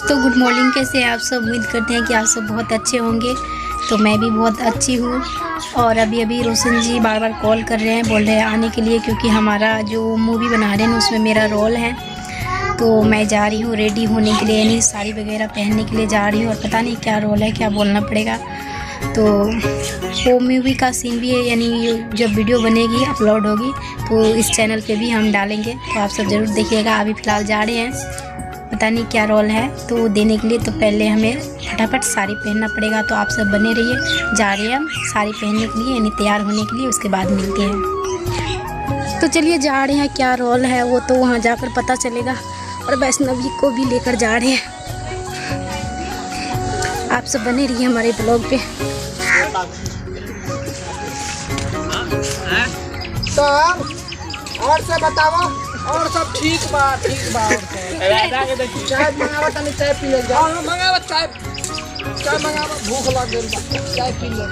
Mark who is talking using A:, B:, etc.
A: तो good morning, कैसे हैं आप सब। उम्मीद करते हैं कि आप सब बहुत अच्छे होंगे। तो मैं भी बहुत अच्छी हूँ। और अभी रोशन जी बार बार कॉल कर रहे हैं, बोल रहे हैं आने के लिए, क्योंकि हमारा जो मूवी बना रहे हैं उसमें मेरा रोल है। तो मैं जा रही हूँ रेडी होने के लिए, यानी साड़ी वगैरह पहनने के लिए जा रही हूँ। और पता नहीं क्या रोल है, क्या बोलना पड़ेगा। तो वो मूवी का सीन भी है, यानी जब वीडियो बनेगी अपलोड होगी तो इस चैनल पे भी हम डालेंगे, तो आप सब ज़रूर देखिएगा। अभी फ़िलहाल जा रहे हैं, पता नहीं क्या रोल है तो वो देने के लिए। तो पहले हमें फटाफट साड़ी पहनना पड़ेगा, तो आप सब बने रहिए। जा रहे हैं हम साड़ी पहनने के लिए, यानी तैयार होने के लिए, उसके बाद मिलते हैं। तो चलिए जा रहे हैं, क्या रोल है वो तो वहाँ जाकर पता चलेगा। और वैष्णवी को भी लेकर जा रहे हैं। आप सब बने रहिए हमारे ब्लॉग पे।
B: सब और से बताओ, और सब ठीक बा चाय मंगावा, तनी चाय पी ले जाओ। मंगावा चाय मंगावा, भूख लग गई, चाय पी ले।